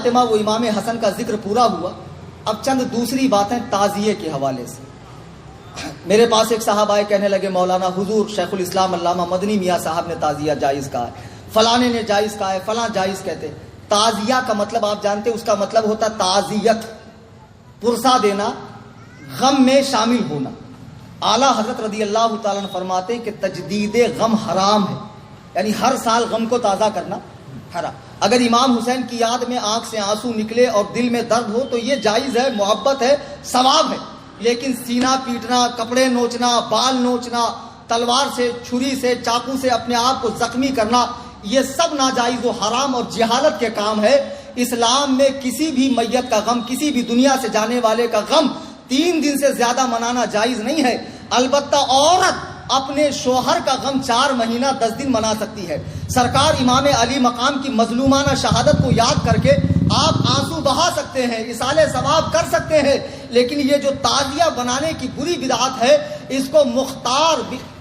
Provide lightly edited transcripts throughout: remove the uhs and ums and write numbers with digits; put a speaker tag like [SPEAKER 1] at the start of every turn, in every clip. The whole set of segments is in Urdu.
[SPEAKER 1] فاطمہ وہ امام حسن کا ذکر پورا ہوا. اب چند دوسری باتیں تعزیے کے حوالے سے. میرے پاس ایک صاحب آئے, کہنے لگے مولانا حضور شیخ الاسلام علامہ مدنی میاں صاحب نے تعزیہ جائز کہا ہے, فلانے نے جائز کہا ہے, فلاں جائز کہتے. تعزیہ کا مطلب آپ جانتے, اس کا مطلب ہوتا تعزیت, پرسا دینا, غم میں شامل ہونا. اعلیٰ حضرت رضی اللہ تعالیٰ عنہ فرماتے کہ تجدید غم حرام ہے, یعنی ہر سال غم کو تازہ کرنا حرام. اگر امام حسین کی یاد میں آنکھ سے آنسو نکلے اور دل میں درد ہو تو یہ جائز ہے, محبت ہے, ثواب ہے. لیکن سینہ پیٹنا, کپڑے نوچنا, بال نوچنا, تلوار سے, چھری سے, چاقو سے اپنے آپ کو زخمی کرنا, یہ سب ناجائز و حرام اور جہالت کے کام ہے. اسلام میں کسی بھی میت کا غم, کسی بھی دنیا سے جانے والے کا غم 3 دن سے زیادہ منانا جائز نہیں ہے. البتہ عورت اپنے شوہر کا غم 4 مہینہ 10 دن منا سکتی ہے. سرکار امام علی مقام کی مظلومانہ شہادت کو یاد کر کے آپ آنسو بہا سکتے ہیں, اصال ثواب کر سکتے ہیں. لیکن یہ جو تعزیہ بنانے کی بری بدعت ہے, اس کو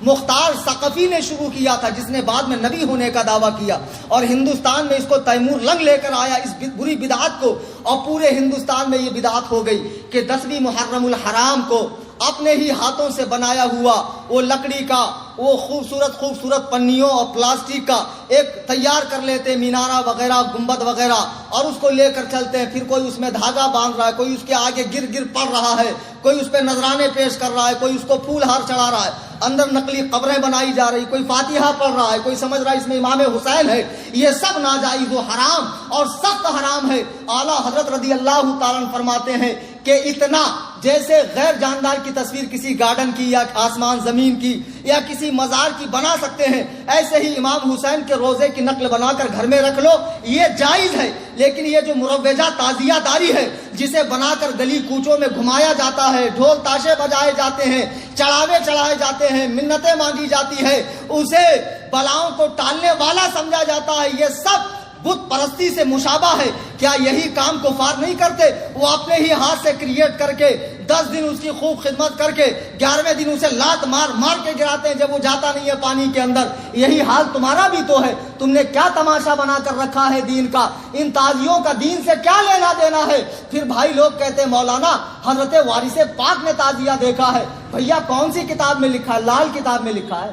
[SPEAKER 1] مختار ثقفی نے شروع کیا تھا, جس نے بعد میں نبی ہونے کا دعویٰ کیا, اور ہندوستان میں اس کو تیمور لنگ لے کر آیا اس بری بدعت کو, اور پورے ہندوستان میں یہ بدعت ہو گئی کہ 10ویں محرم الحرام کو اپنے ہی ہاتھوں سے بنایا ہوا وہ لکڑی کا وہ خوبصورت پنیوں اور پلاسٹک کا ایک تیار کر لیتے, مینارہ وغیرہ, گنبد وغیرہ, اور اس کو لے کر چلتے ہیں. پھر کوئی اس میں دھاگا باندھ رہا ہے, کوئی اس کے آگے گر پڑ رہا ہے, کوئی اس پہ نذرانے پیش کر رہا ہے, کوئی اس کو پھول ہار چڑھا رہا ہے, اندر نقلی قبریں بنائی جا رہی, کوئی فاتحہ پڑھ رہا ہے, کوئی سمجھ رہا ہے اس میں امام حسین ہے. یہ سب ناجائز و حرام اور سخت حرام ہے. اعلیٰ حضرت رضی اللہ تعالیٰ فرماتے ہیں کہ اتنا جیسے غیر جاندار کی تصویر کسی گارڈن کی یا آسمان زمین کی یا کسی مزار کی بنا سکتے ہیں, ایسے ہی امام حسین کے روزے کی نقل بنا کر گھر میں رکھ لو, یہ جائز ہے. لیکن یہ جو مروجہ تعزیہ داری ہے, جسے بنا کر گلی کوچوں میں گھمایا جاتا ہے, ڈھول تاشے بجائے جاتے ہیں, چڑھاوے چڑھائے جاتے ہیں, منتیں مانگی جاتی ہے, اسے بلاؤں کو ٹالنے والا سمجھا جاتا ہے, یہ سب بت پرستی سے مشابہ ہے. کیا یہی کام کفار نہیں کرتے؟ وہ اپنے ہی ہاتھ سے کریٹ کر کے 10 دن اس کی خوب خدمت کر کے 11ویں دن اسے لات مار کے گراتے ہیں جب وہ جاتا نہیں ہے پانی کے اندر. یہی حال تمہارا بھی تو ہے. تم نے کیا تماشا بنا کر رکھا ہے دین کا؟ ان تعزیوں کا دین سے کیا لینا دینا ہے؟ پھر بھائی لوگ کہتے ہیں مولانا حضرت وارث پاک نے تعزیہ دیکھا ہے. بھیا کون سی کتاب میں لکھا ہے؟ لال کتاب میں لکھا ہے.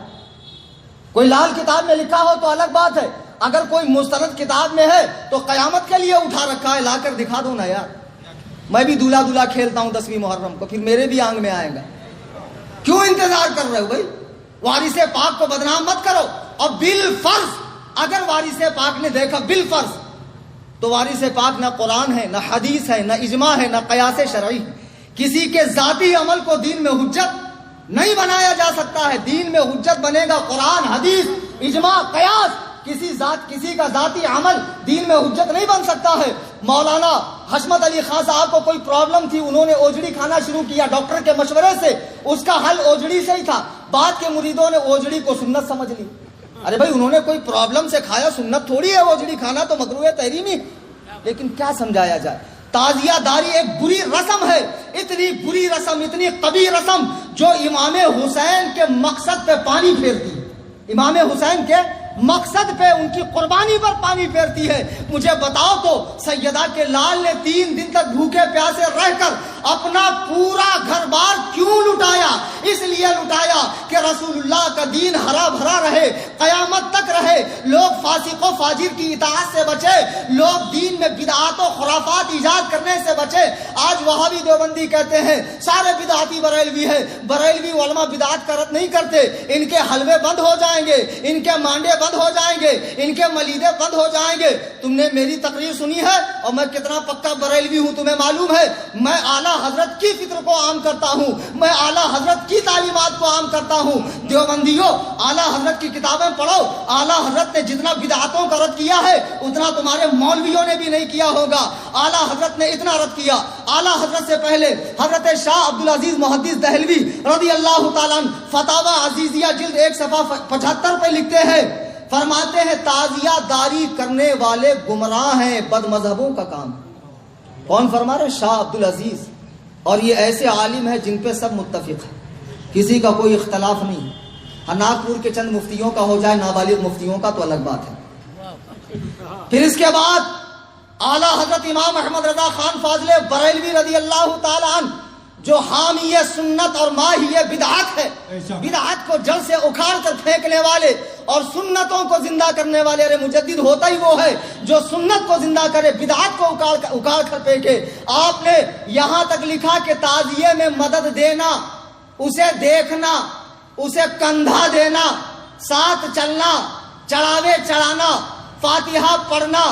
[SPEAKER 1] کوئی لال کتاب میں لکھا ہو تو الگ بات ہے, اگر کوئی مستند کتاب میں ہے تو قیامت کے لیے اٹھا رکھا ہے, لا کر دکھا دو نا یار. میں بھی دولہا کھیلتا ہوں 10ویں محرم کو, پھر میرے بھی آنگ میں آئے گا. کیوں انتظار کر رہے ہو بھائی؟ وارث پاک کو بدنام مت کرو. اور بالفرض اگر وارث پاک نے دیکھا بالفرض, تو وارث پاک نہ قرآن ہے, نہ حدیث ہے, نہ اجماع ہے, نہ قیاس شرعی. کسی کے ذاتی عمل کو دین میں حجت نہیں بنایا جا سکتا ہے. دین میں حجت بنے گا قرآن, حدیث, اجماع, قیاس. کسی کا ذاتی عمل دین میں حجت نہیں بن سکتا ہے. مولانا حشمت علی خان صاحب کو کوئی پرابلم تھی, انہوں نے اوجڑی کھانا شروع کیا ڈاکٹر کے مشورے سے. اس کا حل اوجڑی سے ہی تھا. بعد کے مریدوں نے اوجڑی کو سنت سمجھ لی. ارے بھائی انہوں نے کوئی پرابلم سے کھایا, سنت تھوڑی ہے اوجڑی کھانا, تو مکروہ تحریمی. لیکن کیا سمجھایا جائے؟ تعزیہ داری ایک بری رسم ہے, اتنی بری رسم, اتنی قبیح رسم جو امام حسین کے مقصد پہ پانی پھیرتی ہے. امام حسین کے مقصد پہ, ان کی قربانی پر پانی پھیرتی ہے. مجھے بتاؤ تو سیدہ کے لال نے 3 دن تک بھوکے پیاسے رہ کر اپنا پورا گھر بار کیوں لٹایا؟ اس لیے لٹایا کہ رسول اللہ کا دین ہرا بھرا رہے, قیامت تک رہے, لوگ فاسق و فاجر کی اطاعت سے بچے, لوگ دین میں بدعات و خرافات ایجاد کرنے سے بچے. آج وہابی دیوبندی کہتے ہیں سارے بدعاتی بریلوی ہیں. بریلوی علماء بدعات کرت نہیں کرتے. ان کے حلوے بند ہو جائیں گے, ان کے مانڈے بند ہو جائیں گے, ان کے ملیدے بند ہو جائیں گے. تم نے میری تقریر سنی ہے اور میں کتنا پکا بریلوی ہوں تمہیں معلوم ہے. میں اعلیٰ حضرت کی فکر کو عام کرتا ہوں, میں اعلیٰ حضرت کی تعلیمات کو عام کرتا ہوں. دیوبندیوں اعلیٰ حضرت کی کتابیں پڑھو. اعلیٰ حضرت نے جتنا بدعاتوں کا رد کیا ہے اتنا تمہارے مولویوں نے بھی نہیں کیا ہوگا. اعلیٰ حضرت نے اتنا رد کیا. اعلیٰ حضرت سے پہلے حضرت شاہ عبدالعزیز محدث دہلوی رضی اللہ تعالیٰ عنہ فتاوی عزیزیہ جلد 1 صفحہ 75 پہ لکھتے ہیں, فرماتے ہیں تعزیہ داری کرنے والے گمراہ ہیں, بد مذہبوں کا کام. کون فرما رہے؟ شاہ عبدالعزیز. اور یہ ایسے عالم ہیں جن پہ سب متفق ہیں, کسی کا کوئی اختلاف نہیں. ناگپور کے چند مفتیوں کا ہو جائے, نابالغ مفتیوں کا تو الگ بات ہے. پھر اس کے بعد اعلیٰ حضرت امام احمد رضا خان فاضل بریلوی رضی اللہ تعالیٰ عنہ جو حامی سنت اور ماہی بدعت ہے، بدعت کو جڑ سے اکھاڑ کر پھینکنے والے اور سنتوں کو زندہ کرنے والے، ارے مجدد ہوتا ہی وہ ہے جو سنت کو زندہ کرے، بدعت کو اکھاڑ کر پھینکے۔ آپ نے یہاں تک لکھا کہ تعزیے میں مدد دینا، اسے دیکھنا، اسے کندھا دینا، ساتھ چلنا، چڑھاوے چڑھانا، فاتحہ پڑھنا،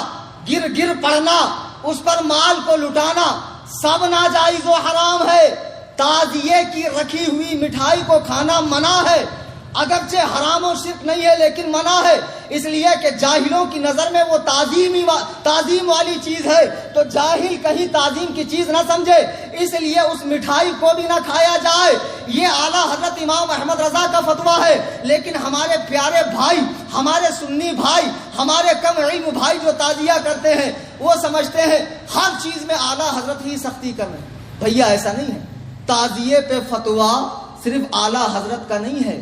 [SPEAKER 1] گر پڑھنا، اس پر مال کو لٹانا، سب ناجائز و حرام ہے۔ تعزیے کی رکھی ہوئی مٹھائی کو کھانا منع ہے، اگرچہ حرام و شرک نہیں ہے لیکن منع ہے، اس لیے کہ جاہلوں کی نظر میں وہ تعظیم والی چیز ہے، تو جاہل کہیں تعظیم کی چیز نہ سمجھے، اس لیے اس مٹھائی کو بھی نہ کھایا جائے۔ یہ اعلیٰ حضرت امام احمد رضا کا فتویٰ ہے، لیکن ہمارے پیارے بھائی، ہمارے سنی بھائی، ہمارے کم علم بھائی جو تعزیہ کرتے ہیں وہ سمجھتے ہیں ہر چیز میں اعلیٰ حضرت ہی سختی کر رہے ہیں۔ بھیا ایسا نہیں ہے، تعزیے پہ فتویٰ صرف اعلیٰ حضرت کا نہیں ہے۔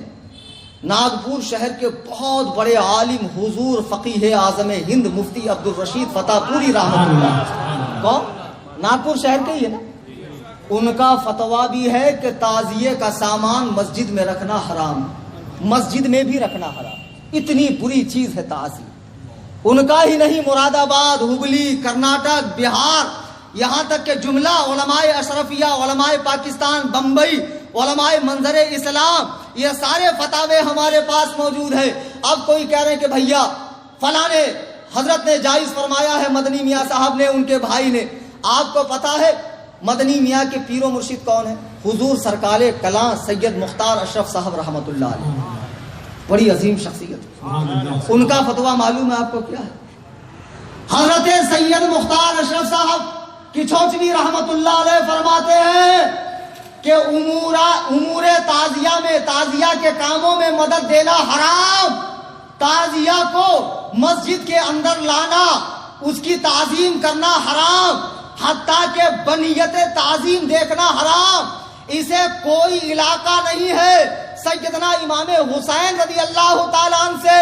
[SPEAKER 1] ناگپور شہر کے بہت بڑے عالم حضور فقیہ اعظم ہند مفتی عبدالرشید فتح پوری رحمۃ اللہ، کون؟ ناگپور شہر کے ہی ہے نا، ان کا فتویٰ بھی ہے کہ تعزیے کا سامان مسجد میں رکھنا حرام، مسجد میں بھی رکھنا حرام، اتنی بری چیز ہے تعزیہ۔ ان کا ہی نہیں، مراد آباد، ہگلی، کرناٹک، بہار، یہاں تک کہ جملہ علماء اشرفیہ، علماء پاکستان، بمبئی، علماء منظر اسلام، یہ سارے فتاوے ہمارے پاس موجود ہیں۔ اب کوئی کہہ رہے ہیں کہ بھیا فلاں حضرت نے جائز فرمایا ہے، مدنی میاں صاحب نے، ان کے بھائی نے۔ آپ کو پتا ہے مدنی میاں کے پیر و مرشد کون ہیں؟ حضور سرکار کلاں سید مختار اشرف صاحب رحمۃ اللہ علیہ، بڑی عظیم شخصیت۔ ان کا فتویٰ معلوم ہے آپ کو کیا ہے؟ حضرت سید مختار اشرف صاحب کی چھوچوی رحمۃ اللہ علیہ فرماتے ہیں کہ امور تعزیہ میں، تعزیہ کے کاموں میں مدد دینا حرام، تعزیہ کو مسجد کے اندر لانا، اس کی تعظیم کرنا حرام، حتیٰ کہ بنیت تعظیم دیکھنا حرام، اسے کوئی علاقہ نہیں ہے۔ سیدنا امام حسین رضی اللہ تعالیٰ عنہ سے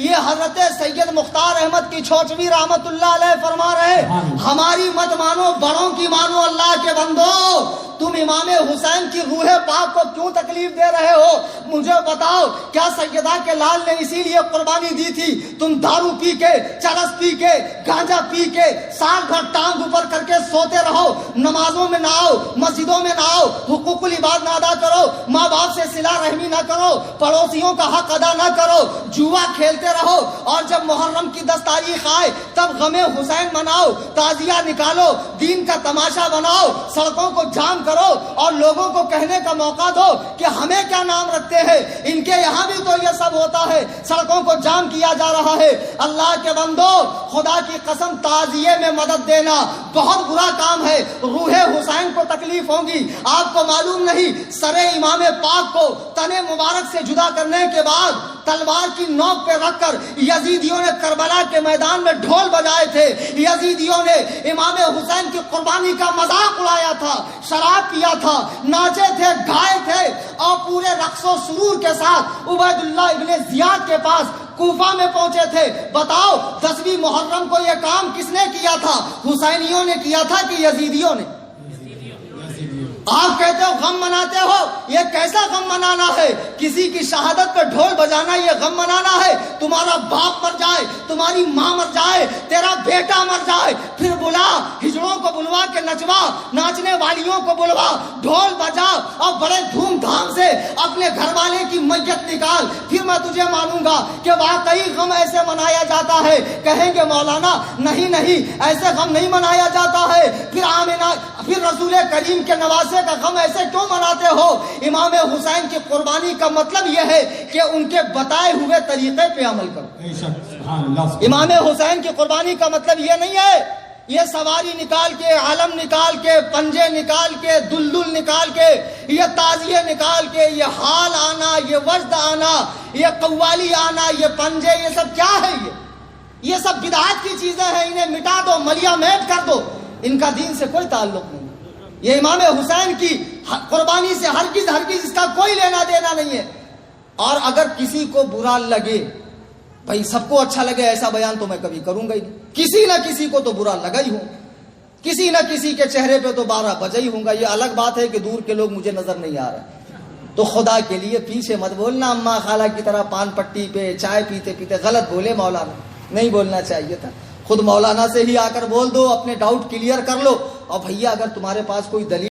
[SPEAKER 1] یہ حضرت سید مختار احمد کی چھوچوی رحمت اللہ علیہ فرما رہے، ہماری مت مانو، بڑوں کی مانو، اللہ کے بندو، تم امام حسین کی روح پاک کو کیوں تکلیف دے رہے ہو؟ مجھے بتاؤ، کیا سیدہ کے لال نے اسی لیے قربانی دی تھی؟ تم دارو پی کے، چرس پی کے، گانجا پی کے، سال بھر ٹانگ اوپر کر کے سوتے رہو، نمازوں میں نہ آؤ، مسجدوں میں نہ آؤ، حقوق العباد نہ ادا کرو، ماں باپ سے صلہ رحمی نہ کرو، پڑوسیوں کا حق ادا نہ کرو، جوا کھیلتے رہو، اور جب محرم کی 10 تاریخ آئے تب غم حسین مناؤ، تعزیہ نکالو، دین کا تماشا بناؤ، سڑکوں کو جام کرو اور لوگوں کو کہنے کا موقع دو کہ ہمیں کیا نام رکھتے ہیں، ان کے یہاں بھی تو یہ سب ہوتا ہے، سڑکوں کو جام کیا جا رہا ہے۔ اللہ کے بندو، خدا کی قسم، تعزیے میں مدد دینا بہت برا کام ہے، روح حسین کو تکلیف ہوگی۔ آپ کو معلوم نہیں، سر امام پاک کو تن مبارک سے جدا کرنے کے بعد تلوار کی نوک پہ رکھ کر یزیدیوں نے کربلا کے میدان میں ڈھول بجائے تھے، یزیدیوں نے امام حسین کی قربانی کا مذاق اڑایا تھا، شراب پیا تھا، ناچے تھے، گائے تھے، اور پورے رقص و سرور کے ساتھ عبید اللہ ابن زیاد کے پاس کوفہ میں پہنچے تھے۔ بتاؤ 10ویں محرم کو یہ کام کس نے کیا تھا؟ حسینیوں نے کیا تھا کہ یزیدیوں نے؟ آپ کہتے ہو غم مناتے ہو، یہ کیسا غم منانا ہے؟ کسی کی شہادت پر ڈھول بجانا یہ غم منانا ہے؟ تمہارا باپ مر جائے، تمہاری ماں مر جائے، تیرا بیٹا مر جائے، پھر بلا، ہجڑوں کو بلوا کے نچوا، ناچنے والیوں کو بلوا، ڈھول بجا اور بڑے دھوم دھام سے اپنے گھر والے کی میت نکال، پھر میں تجھے مانوں گا کہ واقعی غم ایسے منایا جاتا ہے۔ کہیں گے مولانا نہیں نہیں، ایسے غم نہیں منایا جاتا ہے، پھر رسول کریم کے نواسے کا غم ایسے کیوں مناتے ہو؟ امام حسین کی قربانی کا مطلب یہ ہے کہ ان کے بتائے ہوئے طریقے پہ عمل کرو۔ امام حسین کی قربانی کا مطلب یہ نہیں ہے یہ سواری نکال کے، علم نکال کے، پنجے نکال کے، دلدل نکال کے، یہ تعزیے نکال کے، یہ حال آنا، یہ وجد آنا، یہ قوالی آنا، یہ پنجے، یہ سب کیا ہے؟ یہ سب بدعات کی چیزیں ہیں، انہیں مٹا دو، ملیا میٹ کر دو، ان کا دین سے کوئی تعلق نہیں۔ یہ امام حسین کی قربانی سے ہرگز اس کا کوئی لینا دینا نہیں ہے۔ اور اگر کسی کو برا لگے، بھائی سب کو اچھا لگے ایسا بیان تو میں کبھی کروں گا ہی نہیں۔ کسی نہ کسی کو تو برا لگا ہی ہوں، کسی نہ کسی کے چہرے پہ تو 12 بجے ہی ہوں گا. یہ الگ بات ہے کہ دور کے لوگ مجھے نظر نہیں آ رہے. تو خدا کے لیے پیچھے مت بولنا اماں خالہ کی طرح پان پٹی پہ چائے پیتے پیتے. غلط بولے مولانا، نہیں بولنا چاہیے تھا. خود مولانا سے ہی آ کر بول دو، اپنے ڈاؤٹ کلیئر کر لو. اور بھیا اگر تمہارے پاس کوئی دلیل